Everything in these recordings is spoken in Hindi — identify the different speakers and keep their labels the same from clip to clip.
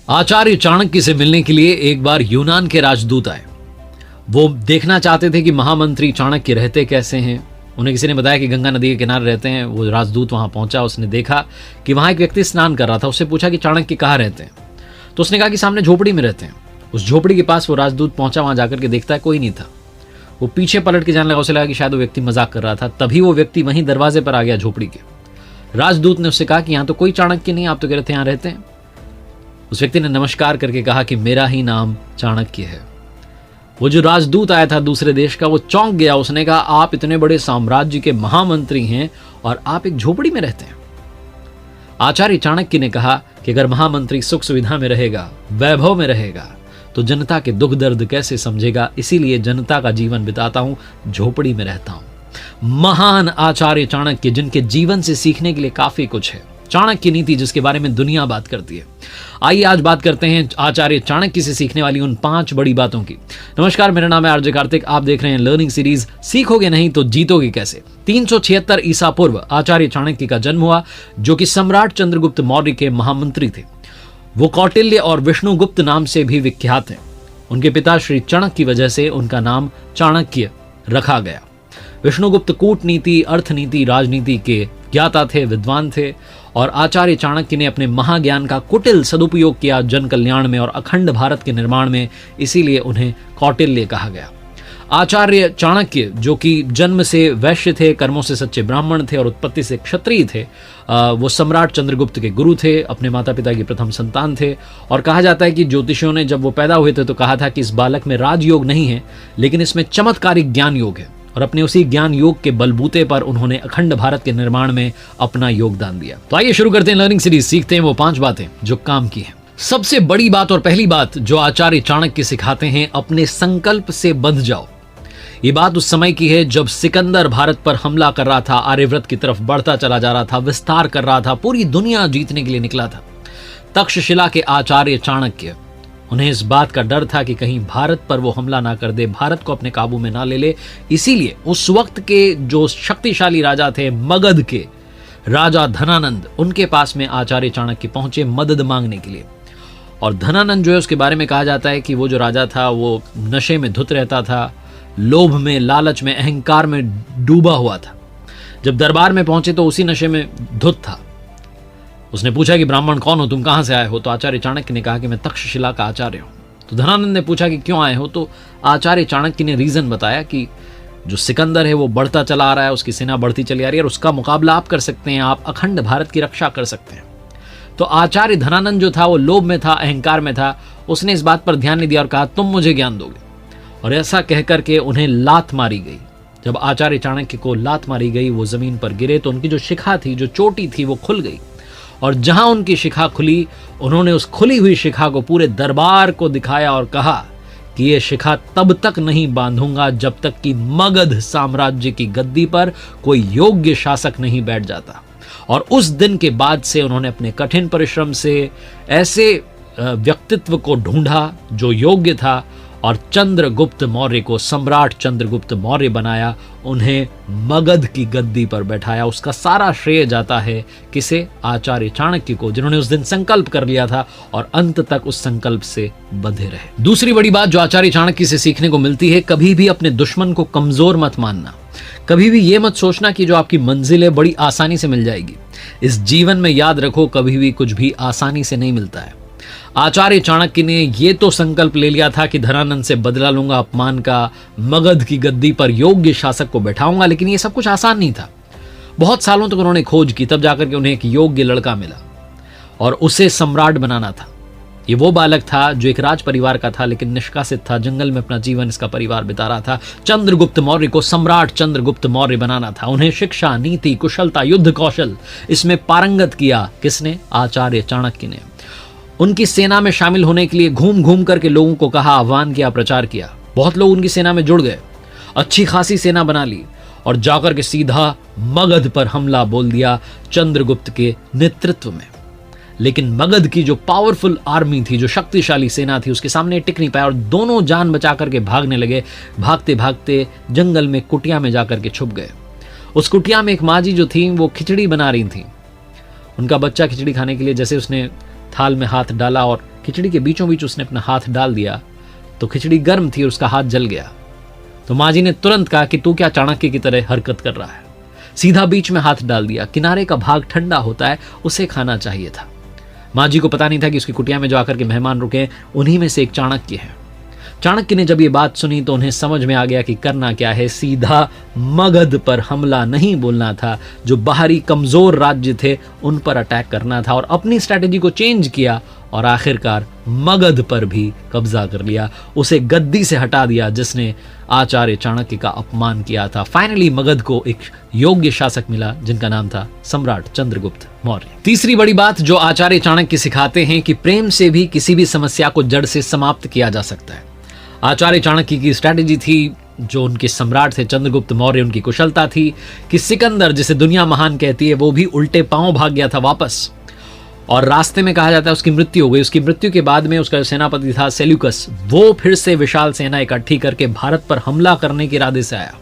Speaker 1: आचार्य चाणक्य से मिलने के लिए एक बार यूनान के राजदूत आए। वो देखना चाहते थे कि महामंत्री चाणक्य रहते कैसे हैं। उन्हें किसी ने बताया कि गंगा नदी के किनारे रहते हैं। वो राजदूत वहां पहुंचा, उसने देखा कि वहां एक व्यक्ति स्नान कर रहा था। उससे पूछा कि चाणक्य कहाँ रहते हैं, तो उसने कहा कि सामने झोपड़ी में रहते हैं। उस झोपड़ी के पास वो राजदूत पहुंचा, वहां जाकर के देखता है कोई नहीं था। वो पीछे पलट के जाने लगा, उसे लगा कि शायद वो व्यक्ति मजाक कर रहा था। तभी वो व्यक्ति वहीं दरवाजे पर आ गया झोपड़ी के। राजदूत ने उससे कहा कि यहाँ तो कोई चाणक्य नहीं, आप तो कह रहे थे यहाँ रहते हैं। उस व्यक्ति ने नमस्कार करके कहा कि मेरा ही नाम चाणक्य है। वो जो राजदूत आया था दूसरे देश का, वो चौंक गया। उसने कहा आप इतने बड़े साम्राज्य के महामंत्री हैं और आप एक झोपड़ी में रहते हैं। आचार्य चाणक्य ने कहा कि अगर महामंत्री सुख सुविधा में रहेगा, वैभव में रहेगा, तो जनता के दुख दर्द कैसे समझेगा। इसीलिए जनता का जीवन बिताता हूं, झोपड़ी में रहता हूं। महान आचार्य चाणक्य, जिनके जीवन से सीखने के लिए काफी कुछ है। चाणक्य नीति, जिसके बारे में दुनिया बात करती है। आइए आज बात करते हैं आचार्य चाणक्य से सीखने वाली उन 5 बड़ी बातों की। नमस्कार, मेरा नाम है आरजे कार्तिक। आप देख रहे हैं लर्निंग सीरीज सीखोगे नहीं तो जीतोगे कैसे। 376 ईसा पूर्व आचार्य चाणक्य का जन्म हुआ, जो कि सम्राट चंद्रगुप्त मौर्य के महामंत्री थे। वो कौटिल्य और विष्णुगुप्त नाम से भी विख्यात हैं। उनके पिता श्री चाणक्य की वजह से उनका नाम चाणक्य रखा गया। विष्णुगुप्त कूटनीति, अर्थनीति, राजनीति के ज्ञाता थे, विद्वान थे, और आचार्य चाणक्य ने अपने महाज्ञान का कुटिल सदुपयोग किया जन कल्याण में और अखंड भारत के निर्माण में। इसीलिए उन्हें कौटिल्य कहा गया। आचार्य चाणक्य, जो कि जन्म से वैश्य थे, कर्मों से सच्चे ब्राह्मण थे और उत्पत्ति से क्षत्रिय थे, वो सम्राट चंद्रगुप्त के गुरु थे, अपने माता पिता की प्रथम संतान थे। और कहा जाता है कि ज्योतिषियों ने जब वो पैदा हुए थे तो कहा था कि इस बालक में राजयोग नहीं है, लेकिन इसमें चमत्कारिक ज्ञान योग है। और अपने उसी ज्ञान योग के बलबूते पर उन्होंने अखंड भारत के निर्माण में अपना योगदान दिया। तो आइए शुरू करते हैं लर्निंग सीरीज। सीखते हैं वो 5 बातें जो काम की हैं। सबसे बड़ी बात और पहली बात जो आचार्य चाणक्य सिखाते हैं, अपने संकल्प से बंध जाओ। ये बात उस समय की है जब सिकंदर भारत पर हमला कर रहा था, आर्यव्रत की तरफ बढ़ता चला जा रहा था, विस्तार कर रहा था, पूरी दुनिया जीतने के लिए निकला था। तक्षशिला के आचार्य चाणक्य, उन्हें इस बात का डर था कि कहीं भारत पर वो हमला ना कर दे, भारत को अपने काबू में ना ले ले। इसीलिए उस वक्त के जो शक्तिशाली राजा थे, मगध के राजा धनानंद, उनके पास में आचार्य चाणक्य पहुंचे मदद मांगने के लिए। और धनानंद जो है, उसके बारे में कहा जाता है कि वो जो राजा था वो नशे में धुत रहता था, लोभ में, लालच में, अहंकार में डूबा हुआ था। जब दरबार में पहुंचे तो उसी नशे में धुत था। उसने पूछा कि ब्राह्मण कौन हो, तुम कहां से आए हो? तो आचार्य चाणक्य ने कहा कि मैं तक्षशिला का आचार्य हूं। तो धनानंद ने पूछा कि क्यों आए हो? तो आचार्य चाणक्य ने रीजन बताया कि जो सिकंदर है वो बढ़ता चला आ रहा है, उसकी सेना बढ़ती चली आ रही है और उसका मुकाबला आप कर सकते हैं, आप अखंड भारत की रक्षा कर सकते हैं। तो आचार्य धनानंद जो था वो लोभ में था, अहंकार में था। उसने इस बात पर ध्यान नहीं दिया और कहा तुम मुझे ज्ञान दोगे। और ऐसा कहकर के उन्हें लात मारी गई। जब आचार्य चाणक्य को लात मारी गई, वो जमीन पर गिरे तो उनकी जो शिखा थी, जो चोटी थी, वो खुल गई। और जहां उनकी शिखा खुली, उन्होंने उस खुली हुई शिखा को पूरे दरबार को दिखाया और कहा कि ये शिखा तब तक नहीं बांधूंगा जब तक कि मगध साम्राज्य की गद्दी पर कोई योग्य शासक नहीं बैठ जाता। और उस दिन के बाद से उन्होंने अपने कठिन परिश्रम से ऐसे व्यक्तित्व को ढूंढा जो योग्य था और चंद्रगुप्त मौर्य को, सम्राट चंद्रगुप्त मौर्य बनाया, उन्हें मगध की गद्दी पर बैठाया। उसका सारा श्रेय जाता है किसे? आचार्य चाणक्य को, जिन्होंने उस दिन संकल्प कर लिया था और अंत तक उस संकल्प से बंधे रहे। दूसरी बड़ी बात जो आचार्य चाणक्य से सीखने को मिलती है, कभी भी अपने दुश्मन को कमजोर मत मानना। कभी भी ये मत सोचना कि जो आपकी मंजिल है बड़ी आसानी से मिल जाएगी। इस जीवन में याद रखो, कभी भी कुछ भी आसानी से नहीं मिलता है। आचार्य चाणक्य ने ये तो संकल्प ले लिया था कि धनानंद से बदला लूंगा अपमान का, मगध की गद्दी पर योग्य शासक को बैठाऊंगा, लेकिन ये सब कुछ आसान नहीं था। बहुत सालों तक उन्होंने खोज की, तब जाकर के उन्हें एक योग्य लड़का मिला और उसे सम्राट बनाना था। ये वो बालक था जो एक राज परिवार का था, लेकिन निष्कासित था, जंगल में अपना जीवन इसका परिवार बिता रहा था। चंद्रगुप्त मौर्य को सम्राट चंद्रगुप्त मौर्य बनाना था। उन्हें शिक्षा, नीति, कुशलता, युद्ध कौशल, इसमें पारंगत किया किसने? आचार्य चाणक्य ने। उनकी सेना में शामिल होने के लिए घूम घूम करके लोगों को कहा, आह्वान किया, प्रचार किया। बहुत लोग उनकी सेना में जुड़ गए, अच्छी खासी सेना बना ली और जाकर के सीधा मगध पर हमला बोल दिया चंद्रगुप्त के नेतृत्व में। लेकिन मगध की जो पावरफुल आर्मी थी, जो शक्तिशाली सेना थी, उसके सामने टिक नहीं पाया और दोनों जान बचा करके भागने लगे। भागते भागते जंगल में कुटिया में जाकर के छुप गए। उस कुटिया में एक माँ जी जो थी वो खिचड़ी बना रही थी। उनका बच्चा खिचड़ी खाने के लिए जैसे उसने थाल में हाथ डाला और खिचड़ी के बीचों बीच उसने अपना हाथ डाल दिया तो खिचड़ी गर्म थी और उसका हाथ जल गया। तो माँ जी ने तुरंत कहा कि तू क्या चाणक्य की तरह हरकत कर रहा है। सीधा बीच में हाथ डाल दिया। किनारे का भाग ठंडा होता है, उसे खाना चाहिए था। माँ जी को पता नहीं था कि उसकी कुटिया में जो आकर के मेहमान रुके उन्हीं में से एक चाणक्य है। चाणक्य ने जब ये बात सुनी तो उन्हें समझ में आ गया कि करना क्या है। सीधा मगध पर हमला नहीं बोलना था, जो बाहरी कमजोर राज्य थे उन पर अटैक करना था, और अपनी स्ट्रैटेजी को चेंज किया और आखिरकार मगध पर भी कब्जा कर लिया। उसे गद्दी से हटा दिया जिसने आचार्य चाणक्य का अपमान किया था। फाइनली मगध को एक योग्य शासक मिला जिनका नाम था सम्राट चंद्रगुप्त मौर्य। तीसरी बड़ी बात जो आचार्य चाणक्य सिखाते हैं कि प्रेम से भी किसी भी समस्या को जड़ से समाप्त किया जा सकता है। आचार्य चाणक्य की स्ट्रैटेजी थी, जो उनके सम्राट थे चंद्रगुप्त मौर्य, उनकी कुशलता थी कि सिकंदर, जिसे दुनिया महान कहती है, वो भी उल्टे पांव भाग गया था वापस, और रास्ते में कहा जाता है उसकी मृत्यु हो गई। उसकी मृत्यु के बाद में उसका सेनापति था सेल्यूकस, वो फिर से विशाल सेना इकट्ठी करके भारत पर हमला करने के इरादे से आया।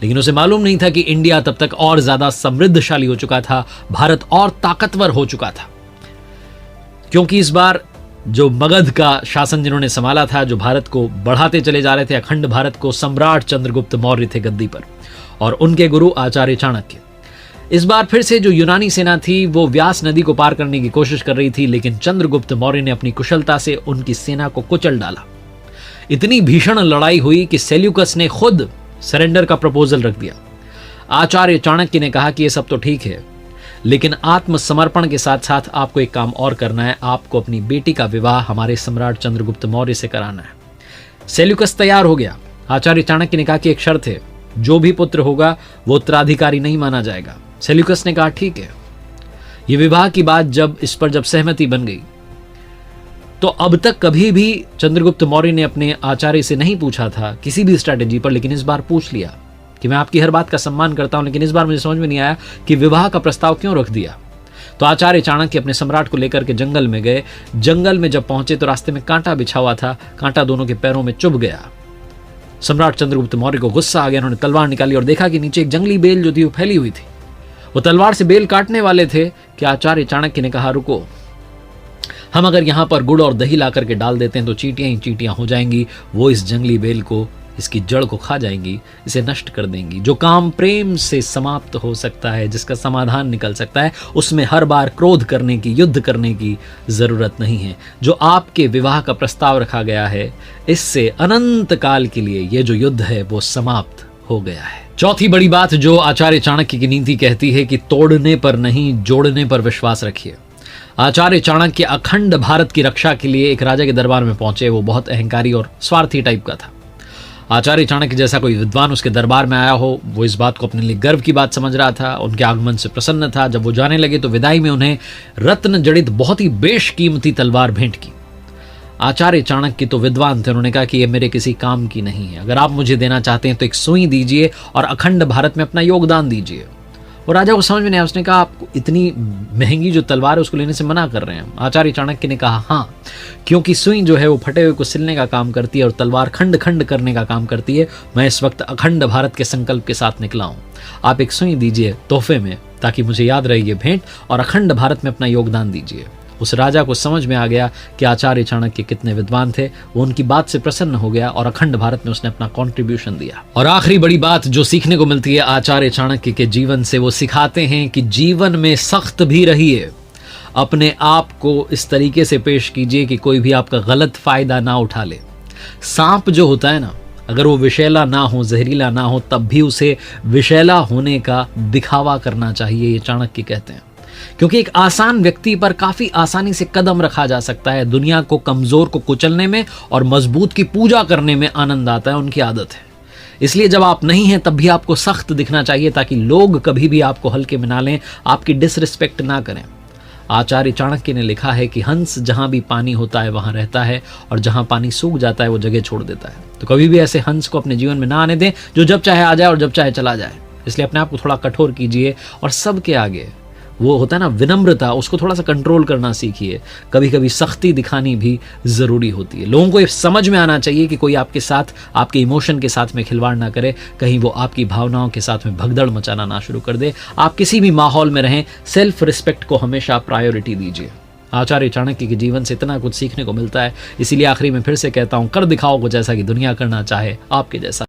Speaker 1: लेकिन उसे मालूम नहीं था कि इंडिया तब तक और ज्यादा समृद्धशाली हो चुका था, भारत और ताकतवर हो चुका था, क्योंकि इस बार जो मगध का शासन जिन्होंने संभाला था, जो भारत को बढ़ाते चले जा रहे थे, अखंड भारत को, सम्राट चंद्रगुप्त मौर्य थे गद्दी पर, और उनके गुरु आचार्य चाणक्य। इस बार फिर से जो यूनानी सेना थी वो व्यास नदी को पार करने की कोशिश कर रही थी, लेकिन चंद्रगुप्त मौर्य ने अपनी कुशलता से उनकी सेना को कुचल डाला। इतनी भीषण लड़ाई हुई कि सेल्यूकस ने खुद सरेंडर का प्रपोजल रख दिया। आचार्य चाणक्य ने कहा कि ये सब तो ठीक है, लेकिन आत्मसमर्पण के साथ साथ आपको एक काम और करना है, आपको अपनी बेटी का विवाह हमारे सम्राट चंद्रगुप्त मौर्य से कराना है। सेल्यूकस तैयार हो गया। आचार्य चाणक्य ने कहा कि एक शर्त है, जो भी पुत्र होगा वो उत्तराधिकारी नहीं माना जाएगा। सेल्यूकस ने कहा ठीक है। ये विवाह की बात इस पर जब सहमति बन गई तो अब तक कभी भी चंद्रगुप्त मौर्य ने अपने आचार्य से नहीं पूछा था किसी भी स्ट्रैटेजी पर, लेकिन इस बार पूछ लिया कि मैं आपकी हर बात का सम्मान करता हूं, लेकिन इस बार मुझे समझ में नहीं आया कि विवाह का प्रस्ताव क्यों रख दिया। तो आचार्य चाणक्य अपने सम्राट को लेकर के जंगल में गए। जंगल में जब पहुंचे तो रास्ते में कांटा बिछा हुआ था, कांटा दोनों के पैरों में चुभ गया। सम्राट चंद्रगुप्त मौर्य को गुस्सा आ गया। उन्होंने तलवार निकाली और देखा कि नीचे एक जंगली बेल जो थी वो फैली हुई थी। वो तलवार से बेल काटने वाले थे कि आचार्य चाणक्य ने कहा रुको, हम अगर यहां पर गुड़ और दही ला करके डाल देते हैं तो चींटियां ही चींटियां हो जाएंगी, वो इस जंगली बेल को, इसकी जड़ को खा जाएंगी, इसे नष्ट कर देंगी। जो काम प्रेम से समाप्त हो सकता है, जिसका समाधान निकल सकता है, उसमें हर बार क्रोध करने की, युद्ध करने की जरूरत नहीं है। जो आपके विवाह का प्रस्ताव रखा गया है, इससे अनंत काल के लिए ये जो युद्ध है वो समाप्त हो गया है। चौथी बड़ी बात जो आचार्य चाणक्य की नीति कहती है कि तोड़ने पर नहीं, जोड़ने पर विश्वास रखिए। आचार्य चाणक्य अखंड भारत की रक्षा के लिए एक राजा के दरबार में पहुंचे। वो बहुत अहंकारी और स्वार्थी टाइप का था। आचार्य चाणक्य जैसा कोई विद्वान उसके दरबार में आया हो, वो इस बात को अपने लिए गर्व की बात समझ रहा था। उनके आगमन से प्रसन्न था। जब वो जाने लगे तो विदाई में उन्हें रत्न जड़ित बहुत ही बेशकीमती तलवार भेंट की। आचार्य चाणक्य तो विद्वान थे। उन्होंने कहा कि ये मेरे किसी काम की नहीं है, अगर आप मुझे देना चाहते हैं तो एक सुई दीजिए और अखंड भारत में अपना योगदान दीजिए। और राजा को समझ में नहीं आया। उसने कहा आपको इतनी महंगी जो तलवार है उसको लेने से मना कर रहे हैं। आचार्य चाणक्य ने कहा हाँ, क्योंकि सुई जो है वो फटे हुए को सिलने का काम करती है और तलवार खंड खंड करने का काम करती है। मैं इस वक्त अखंड भारत के संकल्प के साथ निकला हूं, आप एक सुई दीजिए तोहफे में, ताकि मुझे याद रहे ये भेंट, और अखंड भारत में अपना योगदान दीजिए। उस राजा को समझ में आ गया कि आचार्य चाणक्य कितने विद्वान थे। वो उनकी बात से प्रसन्न हो गया और अखंड भारत में उसने अपना कंट्रीब्यूशन दिया। और आखिरी बड़ी बात जो सीखने को मिलती है आचार्य चाणक्य के जीवन से, वो सिखाते हैं कि जीवन में सख्त भी रहिए। अपने आप को इस तरीके से पेश कीजिए कि कोई भी आपका गलत फायदा ना उठा ले। सांप जो होता है ना, अगर वो विषैला ना हो, जहरीला ना हो, तब भी उसे विषैला होने का दिखावा करना चाहिए, ये चाणक्य कहते हैं। क्योंकि एक आसान व्यक्ति पर काफी आसानी से कदम रखा जा सकता है। दुनिया को, कमजोर को कुचलने में और मजबूत की पूजा करने में आनंद आता है, उनकी आदत है। इसलिए जब आप नहीं हैं तब भी आपको सख्त दिखना चाहिए, ताकि लोग कभी भी आपको हल्के में ना लें, आपकी डिसरिस्पेक्ट ना करें। आचार्य चाणक्य ने लिखा है कि हंस जहां भी पानी होता है वहां रहता है, और जहां पानी सूख जाता है वो जगह छोड़ देता है। तो कभी भी ऐसे हंस को अपने जीवन में ना आने दें जो जब चाहे आ जाए और जब चाहे चला जाए। इसलिए अपने आप को थोड़ा कठोर कीजिए, और सबके आगे वो होता है ना विनम्रता, उसको थोड़ा सा कंट्रोल करना सीखिए। कभी कभी सख्ती दिखानी भी जरूरी होती है। लोगों को ये समझ में आना चाहिए कि कोई आपके साथ, आपके इमोशन के साथ में खिलवाड़ ना करे, कहीं वो आपकी भावनाओं के साथ में भगदड़ मचाना ना शुरू कर दे। आप किसी भी माहौल में रहें, सेल्फ रिस्पेक्ट को हमेशा प्रायोरिटी दीजिए। आचार्य चाणक्य के जीवन से इतना कुछ सीखने को मिलता है। इसीलिए आखिरी में फिर से कहता हूँ, कर दिखाओ कुछ ऐसा कि दुनिया करना चाहे आपके जैसा।